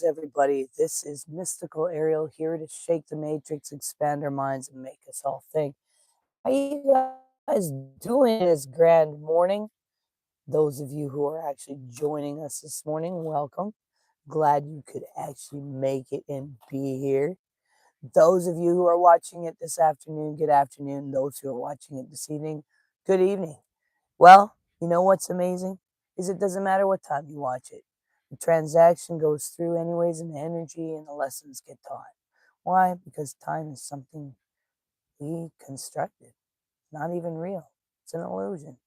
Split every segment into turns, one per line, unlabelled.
everybody. This is Mystical Ariel here to shake the matrix, expand our minds, and make us all think. How you guys doing this grand morning? Those of you who are actually joining us this morning, welcome. Glad you could actually make it and be here. Those of you who are watching it this afternoon, good afternoon. Those who are watching it this evening, good evening. Well, you know what's amazing? Is it doesn't matter what time you watch it. The transaction goes through anyways and the energy and the lessons get taught. Why? Because time is something we constructed. Not even real. It's an illusion.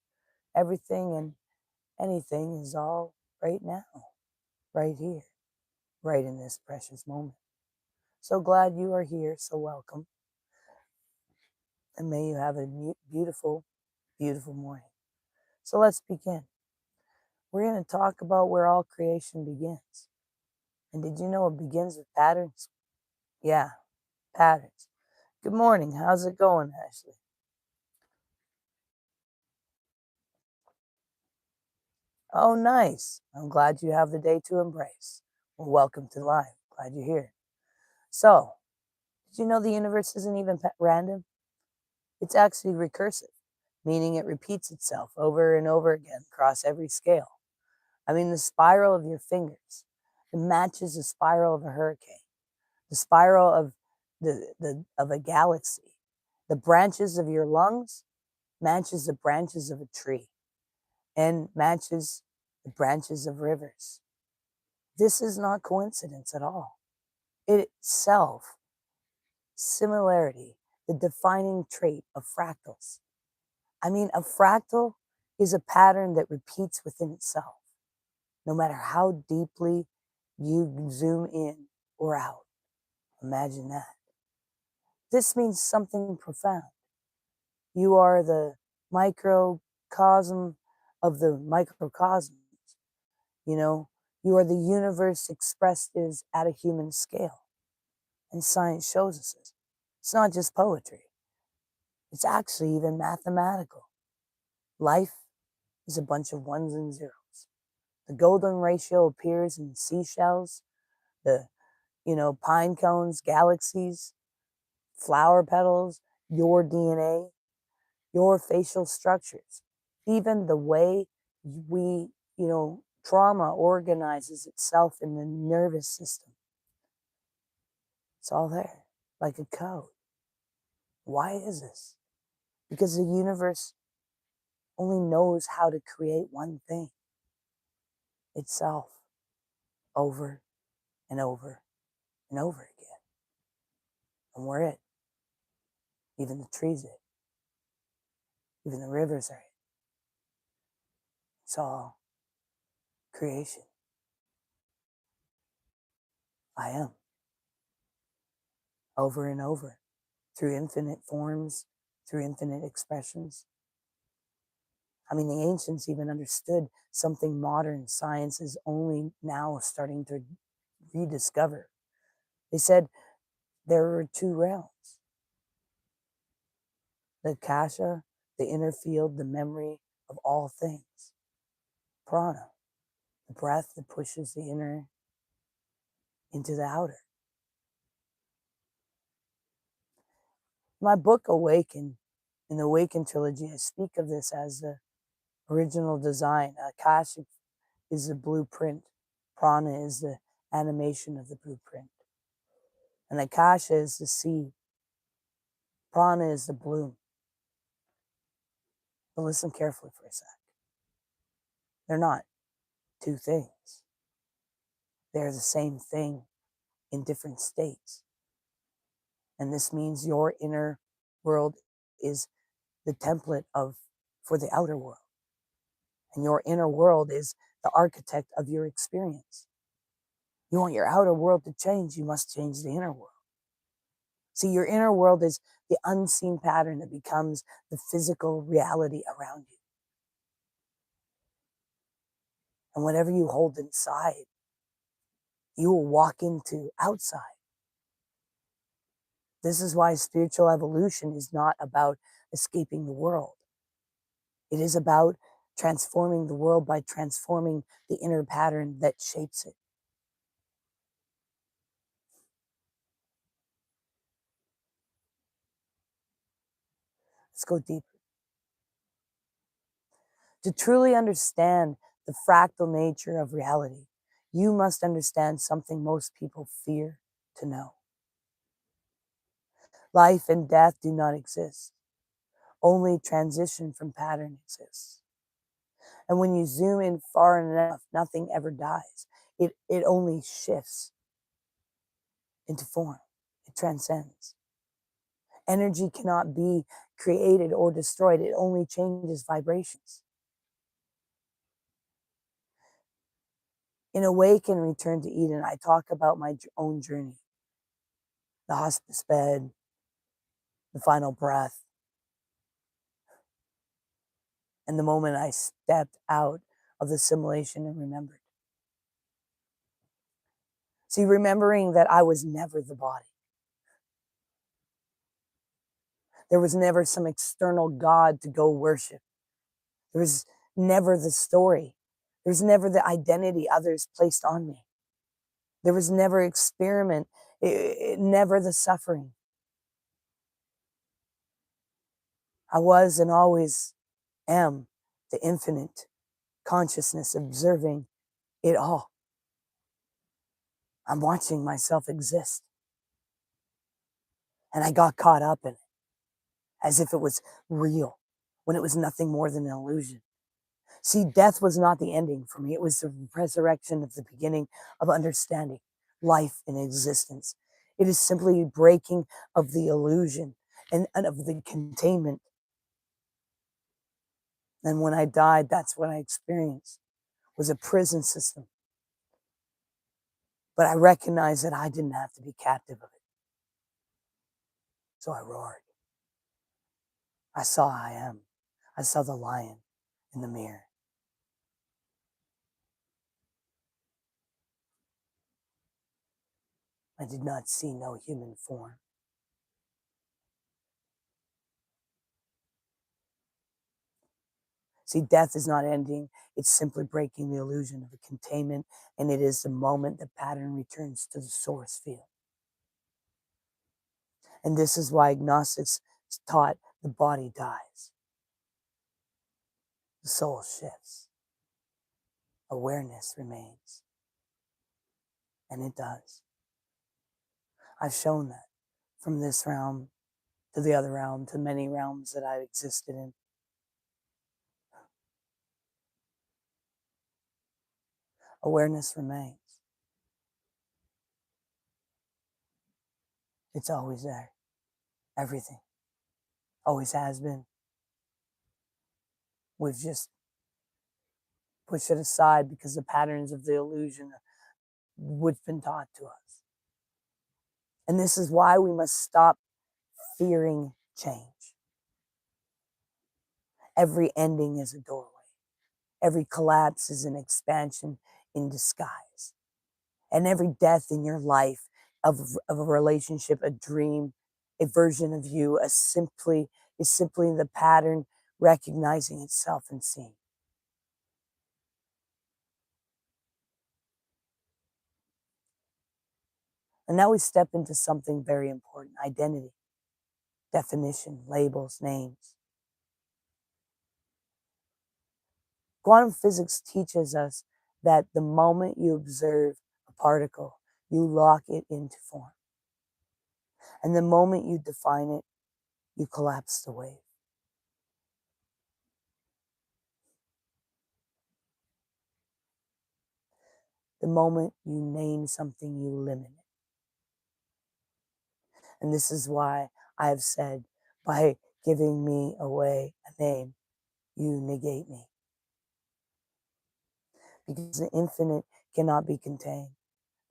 Everything and anything is all right now, right here, right in this precious moment. So glad you are here. So welcome. And may you have a beautiful, beautiful morning. So let's begin. We're going to talk about where all creation begins. And did you know it begins with patterns? Yeah, patterns. Good morning. How's it going, Ashley? Oh, nice. I'm glad you have the day to embrace. Well, welcome to live. Glad you're here. So, did you know the universe isn't even random? It's actually recursive, meaning it repeats itself over and over again across every scale. I mean, the spiral of your fingers, it matches the spiral of a hurricane, the spiral of of a galaxy. The branches of your lungs matches the branches of a tree and matches the branches of rivers. This is not coincidence at all. It itself, similarity, the defining trait of fractals. I mean, a fractal is a pattern that repeats within itself, no matter how deeply you zoom in or out. Imagine that. This means something profound. You are the microcosm of the microcosmos. You know, you are the universe expressed as at a human scale. And science shows us this. It's not just poetry. It's actually even mathematical. Life is a bunch of ones and zeros. The golden ratio appears in seashells, the, pine cones, galaxies, flower petals, your DNA, your facial structures, even the way we, trauma organizes itself in the nervous system. It's all there, like a code. Why is this? Because the universe only knows how to create one thing itself over and over and over again. And we're it. Even the trees it. Even the rivers are it. It's all creation. I am. Over and over. Through infinite forms, through infinite expressions. I mean, the ancients even understood something modern science is only now starting to rediscover. They said there were two realms: the Akasha, the inner field, the memory of all things; Prana, the breath that pushes the inner into the outer. My book, Awaken, in the Awaken Trilogy, I speak of this as the original design. Akasha is the blueprint. Prana is the animation of the blueprint. And Akasha is the seed. Prana is the bloom. But listen carefully for a sec. They're not two things. They're the same thing in different states. And this means your inner world is the template for the outer world. And your inner world is the architect of your experience. You want your outer world to change, you must change the inner world. See, your inner world is the unseen pattern that becomes the physical reality around you. And whatever you hold inside, you will walk into outside. This is why spiritual evolution is not about escaping the world. It is about transforming the world by transforming the inner pattern that shapes it. Let's go deeper. To truly understand the fractal nature of reality, you must understand something most people fear to know. Life and death do not exist. Only transition from pattern exists. And when you zoom in far enough, nothing ever dies. It only shifts into form. It transcends. Energy cannot be created or destroyed. It only changes vibrations. In Awaken Return to Eden, I talk about my own journey. The hospice bed, the final breath, and the moment I stepped out of the simulation and remembered. See, remembering that I was never the body. There was never some external God to go worship. There was never the story. There was never the identity others placed on me. There was never experiment, never the suffering. I was and always am the infinite consciousness observing it all. I'm watching myself exist. And I got caught up in it as if it was real when it was nothing more than an illusion. See, death was not the ending for me. It was the resurrection of the beginning of understanding life and existence. It is simply breaking of the illusion and of the containment. And when I died, that's what I experienced, was a prison system. But I recognized that I didn't have to be captive of it. So I roared. I saw I am. I saw the lion in the mirror. I did not see no human form. See, death is not ending. It's simply breaking the illusion of a containment, and it is the moment the pattern returns to the source field. And this is why Gnostics taught the body dies. The soul shifts. Awareness remains. And it does. I've shown that from this realm to the other realm, to many realms that I've existed in. Awareness remains. It's always there. Everything. Always has been. We've just pushed it aside because the patterns of the illusion what's been taught to us. And this is why we must stop fearing change. Every ending is a doorway. Every collapse is an expansion in disguise. And every death in your life of a relationship, a dream, a version of you, is simply the pattern recognizing itself and seeing. And now we step into something very important: identity, definition, labels, names. Quantum physics teaches us that the moment you observe a particle, you lock it into form. And the moment you define it, you collapse the wave. The moment you name something, you limit it. And this is why I have said, by giving me away a name, you negate me. Because the infinite cannot be contained.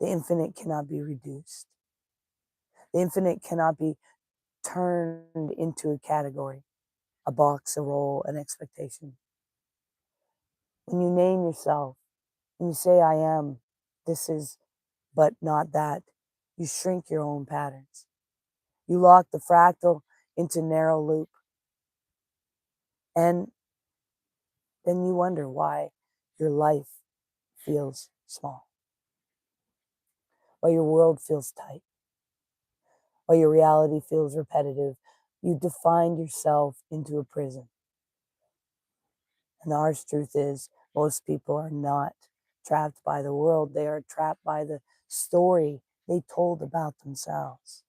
The infinite cannot be reduced. The infinite cannot be turned into a category, a box, a role, an expectation. When you name yourself, when you say, I am, this is, but not that, you shrink your own patterns. You lock the fractal into narrow loop. And then you wonder why your life feels small, why your world feels tight, why your reality feels repetitive, You defined yourself into a prison. And the harsh truth is, most people are not trapped by the world. They are trapped by the story they told about themselves.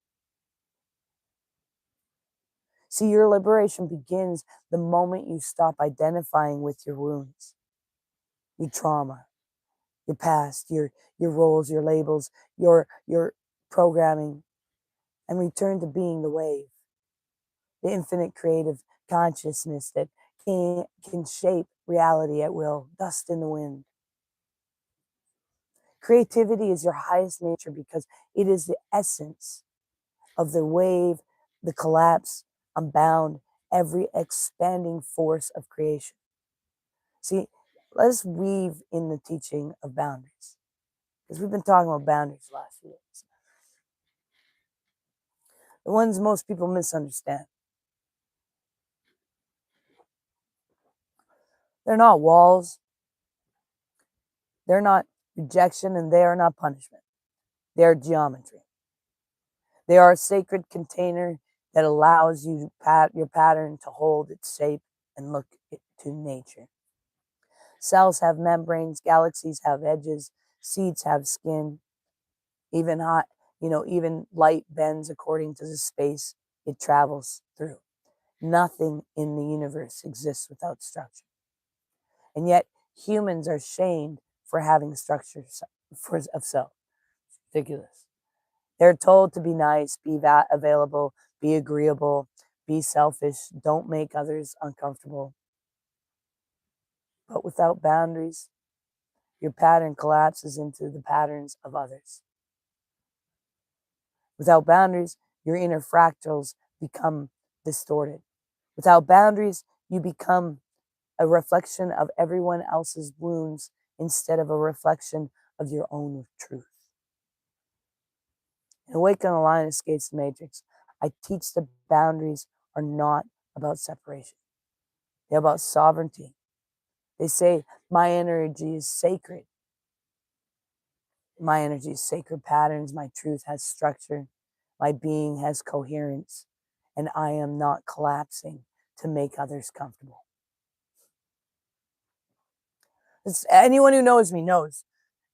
See, your liberation begins the moment you stop identifying with your wounds, your trauma, your past, your roles, your labels, your programming, and return to being the wave, the infinite creative consciousness that can shape reality at will, dust in the wind. Creativity is your highest nature because it is the essence of the wave, the collapse, unbound, every expanding force of creation. See, let's weave in the teaching of boundaries, because we've been talking about boundaries the last few days. The ones most people misunderstand. They're not walls, they're not rejection, and they are not punishment. They are geometry. They are a sacred container that allows you your pattern to hold its shape and look to nature. Cells have membranes, galaxies have edges, seeds have skin. Even even light bends according to the space it travels through. Nothing in the universe exists without structure. And yet humans are shamed for having structure of self. It's ridiculous. They're told to be nice, be available, be agreeable, be selfish, don't make others uncomfortable. But without boundaries, your pattern collapses into the patterns of others. Without boundaries, your inner fractals become distorted. Without boundaries, you become a reflection of everyone else's wounds instead of a reflection of your own truth. In Awaken the Line Escapes the Matrix, I teach the boundaries are not about separation. They're about sovereignty. They say, my energy is sacred. My energy is sacred patterns. My truth has structure. My being has coherence. And I am not collapsing to make others comfortable. Anyone who knows me knows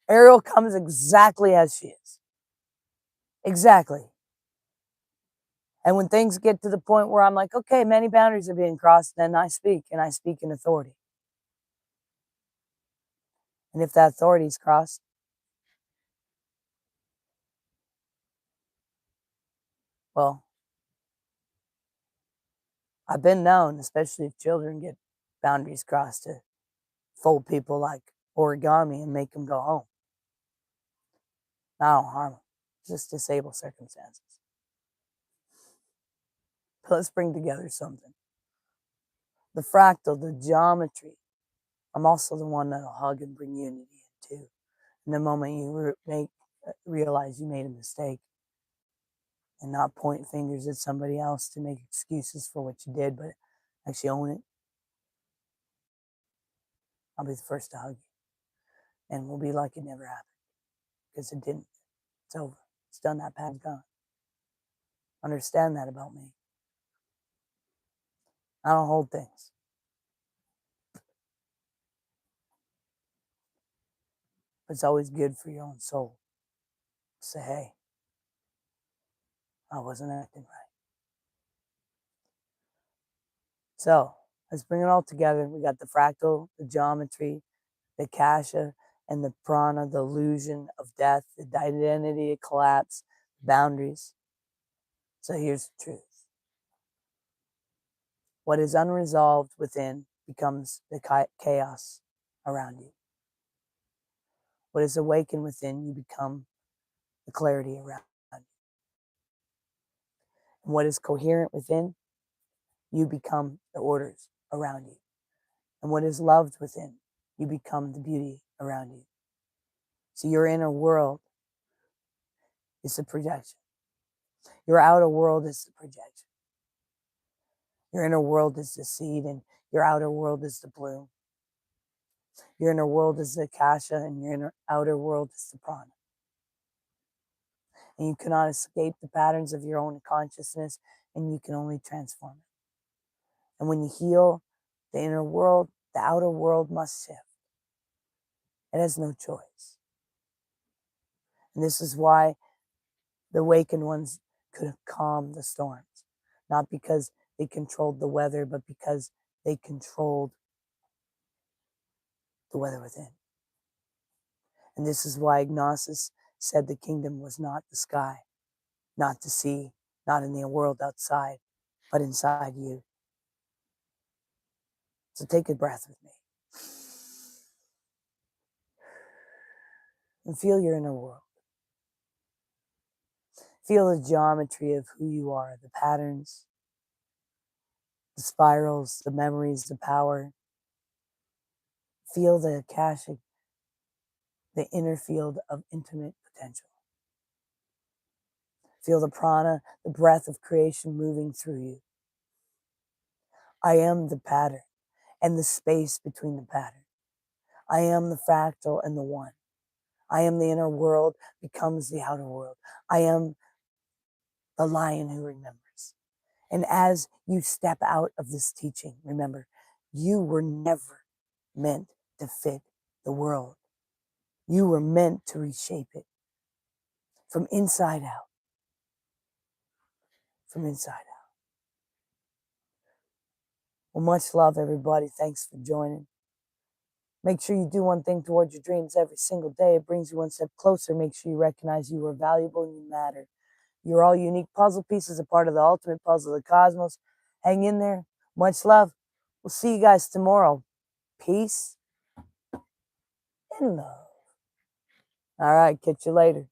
Ariel comes exactly as she is. Exactly. And when things get to the point where I'm like, okay, many boundaries are being crossed, then I speak, and I speak in authority. And if that authority is crossed, well, I've been known, especially if children get boundaries crossed, to fold people like origami and make them go home. I don't harm them, just disable circumstances. But let's bring together something. The fractal, the geometry. I'm also the one that'll hug and bring unity in too. And the moment you realize you made a mistake, and not point fingers at somebody else to make excuses for what you did, but actually own it, I'll be the first to hug you. And we'll be like it never happened, because it didn't. It's over. It's done. That pattern's gone. Understand that about me. I don't hold things. But it's always good for your own soul to say, hey, I wasn't acting right. So let's bring it all together. We got the fractal, the geometry, the Akasha, and the Prana, the illusion of death, the identity of collapse, boundaries. So here's the truth. What is unresolved within becomes the chaos around you. What is awakened within you become the clarity around you. And what is coherent within you become the orders around you. And what is loved within you become the beauty around you. So your inner world is the projection. Your outer world is the projection. Your inner world is the seed, and your outer world is the bloom. Your inner world is the Akasha, and your outer world is the Prana. And you cannot escape the patterns of your own consciousness and you can only transform it. And when you heal the inner world, the outer world must shift. It has no choice. And this is why the awakened ones could calm the storms. Not because they controlled the weather, but because they controlled the weather within. And this is why Gnosis said the kingdom was not the sky, not the sea, not in the world outside, but inside you. So take a breath with me. And feel your inner world. Feel the geometry of who you are, the patterns, the spirals, the memories, the power. Feel the Akashic, the inner field of intimate potential. Feel the prana, the breath of creation moving through you. I am the pattern and the space between the pattern. I am the fractal and the one. I am the inner world becomes the outer world. I am the lion who remembers. And as you step out of this teaching, remember, you were never meant to fit the world. You were meant to reshape it from inside out. From inside out. Well, much love, everybody. Thanks for joining. Make sure you do one thing towards your dreams every single day. It brings you one step closer. Make sure you recognize you are valuable and you matter. You're all unique puzzle pieces, a part of the ultimate puzzle of the cosmos. Hang in there. Much love. We'll see you guys tomorrow. Peace and love. All right, catch you later.